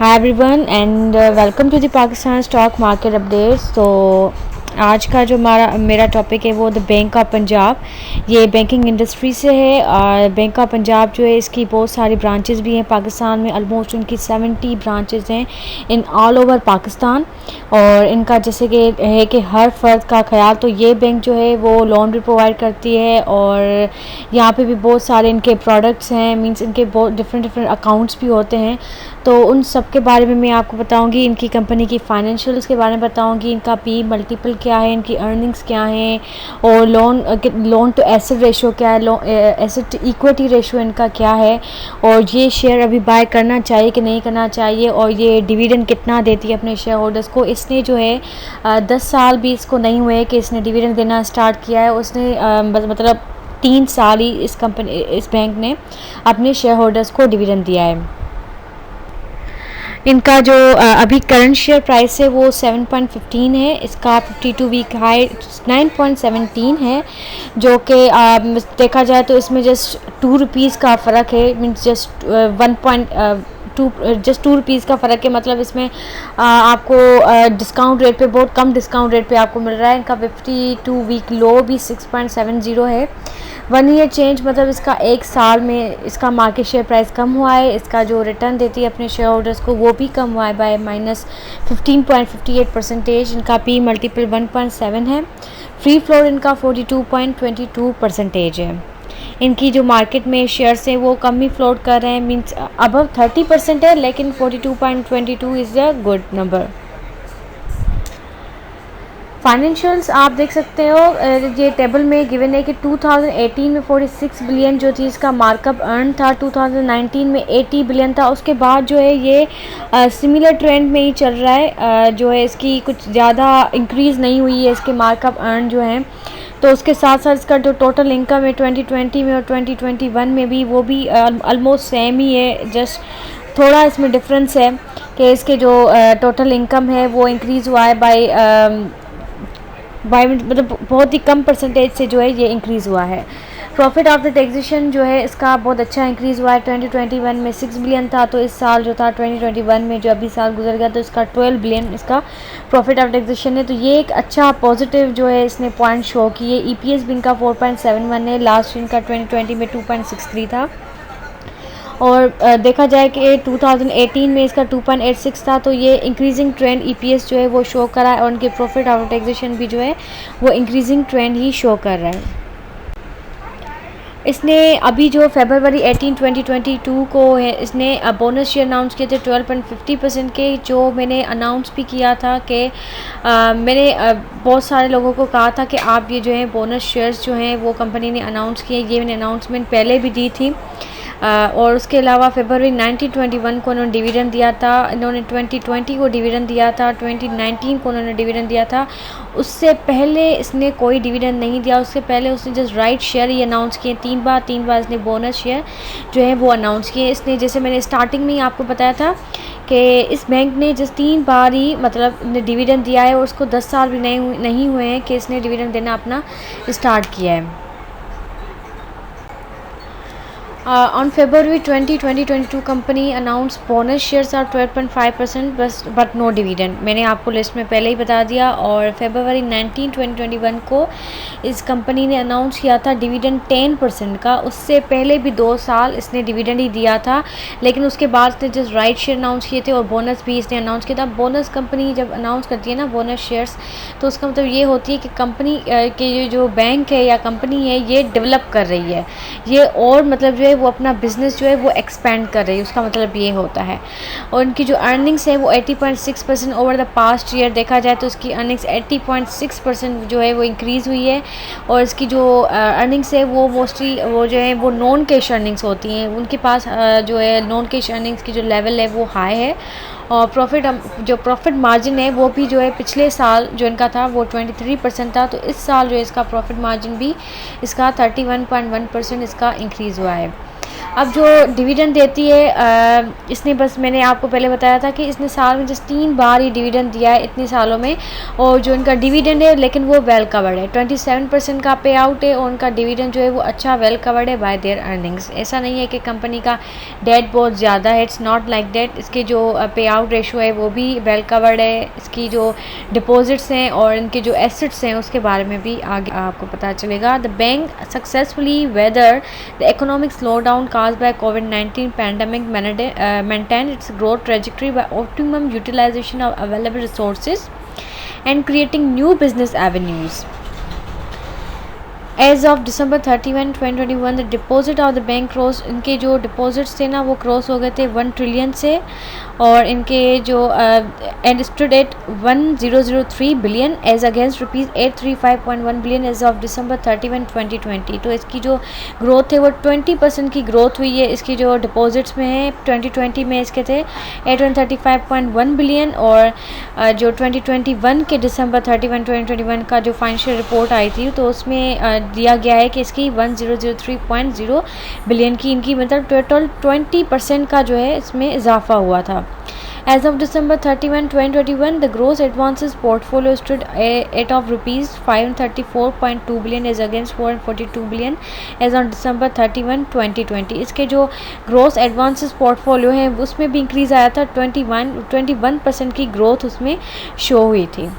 Hi everyone and welcome to the Pakistan stock market updates. तो आज का जो मेरा टॉपिक है वो द बैंक ऑफ पंजाब। ये बैंकिंग इंडस्ट्री से है और बैंक ऑफ पंजाब जो है इसकी बहुत सारी ब्रांचेस भी हैं पाकिस्तान में। ऑलमोस्ट उनकी 70 ब्रांचेस हैं इन ऑल ओवर पाकिस्तान। और इनका जैसे कि है कि हर फ़र्द का ख्याल, तो ये बैंक जो है वो लोन भी प्रोवाइड करती है और यहाँ पे भी बहुत सारे इनके प्रोडक्ट्स हैं, मींस इनके बहुत डिफरेंट अकाउंट्स भी होते हैं। तो उन सब के बारे में मैं आपको बताऊंगी, इनकी कंपनी की फाइनेंशियल्स के बारे में बताऊंगी, इनका पी मल्टीपल क्या है, इनकी अर्निंग्स क्या हैं और लोन टू एसेट रेशो क्या है, एसेट इक्विटी रेशो इनका क्या है, और ये शेयर अभी बाय करना चाहिए कि नहीं करना चाहिए, और ये डिविडेंड कितना देती है अपने शेयर होल्डर्स को। इसने जो है 10 साल भी इसको नहीं हुए कि इसने डिविडेंड देना स्टार्ट किया है। उसने मतलब 3 साल ही इस बैंक ने अपने शेयर होल्डर्स को डिविडेंड दिया है। इनका जो अभी करंट शेयर प्राइस है वो 7.15 है। इसका 52 वीक हाई 9.17 है, जो कि देखा जाए तो इसमें जस्ट 2 रुपीज़ का फ़र्क है। मीन्स जस्ट 2 रुपीज़ का फ़र्क है। मतलब इसमें आपको डिस्काउंट रेट पे, बहुत कम डिस्काउंट रेट पे आपको मिल रहा है। इनका 52 वीक लो भी 6.70 है। 1 ईयर चेंज मतलब इसका 1 साल में इसका मार्केट शेयर प्राइस कम हुआ है। इसका जो रिटर्न देती है अपने शेयर होल्डर्स को वो भी कम हुआ है बाय -15.58%। इनका पी मल्टीपल 1.7 है। फ्री फ्लोट इनका 42.22% है। इनकी जो मार्केट में शेयर्स हैं वो कम ही फ्लोट कर रहे हैं, मींस अबव 30% है, लेकिन 42.22 is a good number. Financials आप देख सकते हो, ये टेबल में गिवन है कि 2018 में 46 बिलियन जो थी इसका मार्कअप अर्न था, 2019 में 80 बिलियन था। उसके बाद जो है ये सिमिलर ट्रेंड में ही चल रहा है, जो है इसकी कुछ ज़्यादा इंक्रीज़ नहीं हुई है इसके मार्कअप अर्न जो हैं। तो उसके साथ साथ इसका जो टोटल इनकम है 2020 में और 2021 में भी वो भी ऑलमोस्ट सेम ही है। जस्ट थोड़ा इसमें डिफरेंस है कि इसके जो टोटल इनकम है वो इंक्रीज़ हुआ है बाय मतलब बहुत ही कम परसेंटेज से जो है ये इंक्रीज़ हुआ है। प्रॉफिट आफ्टर टैक्सेशन जो है इसका बहुत अच्छा इंक्रीज़ हुआ है। 2021 में 6 बिलियन था, तो इस साल जो था 2021 में जो अभी साल गुजर गया तो इसका 12 बिलियन इसका प्रॉफिट आफ्टर टैक्सेशन है। तो ये एक अच्छा पॉजिटिव जो है इसने पॉइंट शो किए। ईपीएस भी इनका 4.71 है, लास्ट इनका 2020 में 2.63 था। और देखा जाए कि 2018 में इसका 2.86 था। तो ये इंक्रीजिंग ट्रेंड ईपीएस जो है वो शो कर रहा है, और उनके प्रॉफिट आफ्टर टैक्सेशन भी जो है वो इंक्रीजिंग ट्रेंड ही शो कर रहा है। इसने अभी जो फरवरी 18, 2022 को है इसने बोनस शेयर अनाउंस किए थे 12.50% के, जो मैंने अनाउंस भी किया था कि मैंने बहुत सारे लोगों को कहा था कि आप ये जो है बोनस शेयर्स जो हैं वो कंपनी ने अनाउंस किए। ये मैंने अनाउंसमेंट पहले भी दी थी। और उसके अलावा फरवरी 1921 को उन्होंने डिविडेंड दिया था। इन्होंने 2020 को डिविडेंड दिया था, 2019 को उन्होंने डिविडेंड दिया था। उससे पहले इसने कोई डिविडेंड नहीं दिया। उससे पहले उसने जस्ट राइट शेयर ही अनाउंस किए 3 बार इसने बोनस शेयर जो है वो अनाउंस किए। इसने जैसे मैंने स्टार्टिंग में ही आपको बताया था कि इस बैंक ने जस्ट 3 बार ही मतलब डिविडेंड दिया है, और उसको 10 साल भी नहीं हुए हैं कि इसने डिविडेंड देना अपना स्टार्ट किया है। On February 20, 2022 company announce bonus shares are 12.5% but no dividend. मैंने आपको लिस्ट में पहले ही बता दिया। और फरवरी 19, 2021 को इस कंपनी ने अनाउंस किया था डिविडेंड 10% का। उससे पहले भी 2 साल इसने डिविडेंड ही दिया था, लेकिन उसके बाद इसने जस्ट राइट शेयर अनाउंस किए थे और बोनस भी इसने अनाउंस किया था। बोनस कंपनी जब अनाउंस करती है ना बोनस शेयर्स, तो उसका मतलब ये होती है कि कंपनी के जो बैंक है या कंपनी है ये डेवलप कर रही है, ये और मतलब जो है वो अपना बिज़नेस जो है वो एक्सपेंड कर रही है, उसका मतलब ये होता है। और उनकी जो अर्निंग्स है वो 80.6% ओवर द पास्ट ईयर देखा जाए तो उसकी अर्निंग्स 80.6% जो है वो इंक्रीज़ हुई है। और इसकी जो अर्निंग्स है वो मोस्टली वो जो है वो नॉन कैश अर्निंग्स होती हैं। उनके पास जो है नॉन कैश अर्निंग्स की जो लेवल है वो हाई है। और प्रॉफिट मार्जिन है वो भी जो है पिछले साल जो इनका था वो 23% था। तो इस साल जो है इसका प्रॉफिट मार्जिन भी इसका 31.1% इसका इंक्रीज़ हुआ है। अब जो डिविडेंड देती है इसने, बस मैंने आपको पहले बताया था कि इसने साल में जस्ट 3 बार ही डिविडेंड दिया है इतने सालों में, और जो इनका डिविडेंड है लेकिन वो वेल कवर्ड है, 27% का पे आउट है, और उनका डिविडेंड जो है वो अच्छा वेल कवर्ड है बाय देयर अर्निंग्स। ऐसा नहीं है कि कंपनी का डेट बहुत ज़्यादा है, इट्स नॉट लाइक दैट। इसके जो पे आउट रेशो है वो भी वेल कवर्ड है, इसकी जो डिपॉजिट्स हैं और इनके जो एसेट्स हैं उसके बारे में भी आगे आपको पता चलेगा। The bank successfully whether the economic slow down caused by COVID-19 pandemic maintained its growth trajectory by optimum utilization of available resources and creating new business avenues. As of December 31, 2021, the deposit of the bank crossed, इनके जो deposits थे ना वो cross हो गए थे 1 trillion से, और इनके जो and stood at 1003 billion as against ₹835.1 billion as of December 31, 2020। तो इसकी जो ग्रोथ है वो 20% की ग्रोथ हुई है इसकी जो डिपॉजिट्स में है। 2020 में इसके थे 835.1 बिलियन, और जो 2021 के December 31, 2021 का जो फाइनेंशियल रिपोर्ट आई थी तो उसमें दिया गया है कि इसकी 1003.0 बिलियन की इनकी मतलब टोटल 20% का जो है इसमें इजाफा हुआ था। As of December 31, 2021, the gross advances portfolio stood at of rupees 534.2 billion as against 442 billion as on December 31, 2020। इसके जो gross advances portfolio है उसमें भी इंक्रीज़ आया था, 21% की ग्रोथ उसमें शो हुई थी।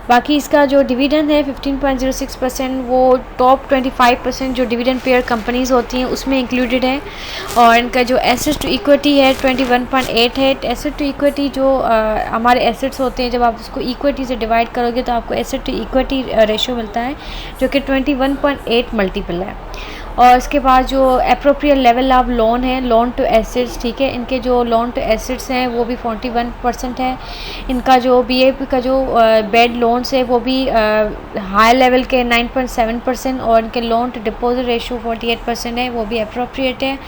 बाकी इसका जो डिविडेंड है 15.06%, वो टॉप 25% जो डिविडेंड पेयर कंपनीज़ होती हैं उसमें इंक्लूडेड है, और इनका जो एसेट टू इक्विटी है 21.8 है। एसेट टू इक्विटी जो हमारे एसेट्स होते हैं जब आप उसको इक्विटी से डिवाइड करोगे तो आपको एसेट टू इक्विटी रेशो मिलता है जो कि 21.8 मल्टीपल है। और इसके बाद जो अप्रोप्रिएट लेवल ऑफ लोन है, लोन टू एसेट्स, ठीक है, इनके जो लोन टू एसेट्स हैं वो भी 41% है। इनका जो बीएपी का जो बेड लोन्स है वो भी हाई लेवल के 9.7%, और इनके लोन टू डिपॉजिट रेशो 48% है, वो भी अप्रोप्रिएट है।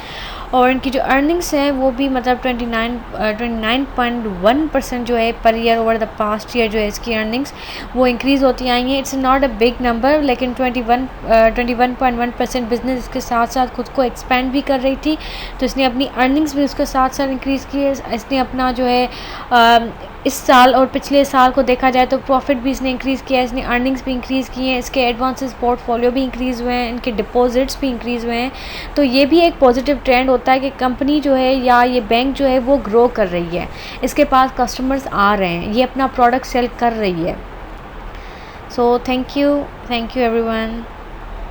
और इनकी जो अर्निंग्स हैं वो भी मतलब 29.1% जो है per year over the past year जो है इसकी अर्निंग्स वो इंक्रीज़ होती आई हैं। It's not a big number, लेकिन 21.1% बिजनेस इसके साथ साथ खुद को एक्सपेंड भी कर रही थी, तो इसने अपनी अर्निंग्स भी उसके साथ साथ इंक्रीज़ की है। इसने अपना जो है इस साल और पिछले साल को देखा जाए तो प्रॉफिट भी इसने इंक्रीज़ किया है, इसने अर्निंग्स भी इंक्रीज़ की हैं, इसके एडवांसेस पोर्टफोलियो भी इंक्रीज़ हुए हैं, इनके डिपॉजिट्स भी इंक्रीज़ हुए हैं। तो ये भी एक पॉजिटिव ट्रेंड होता है कि कंपनी जो है या ये बैंक जो है वो ग्रो कर रही है, इसके पास कस्टमर्स आ रहे हैं, ये अपना प्रोडक्ट सेल कर रही है। So thank you everyone.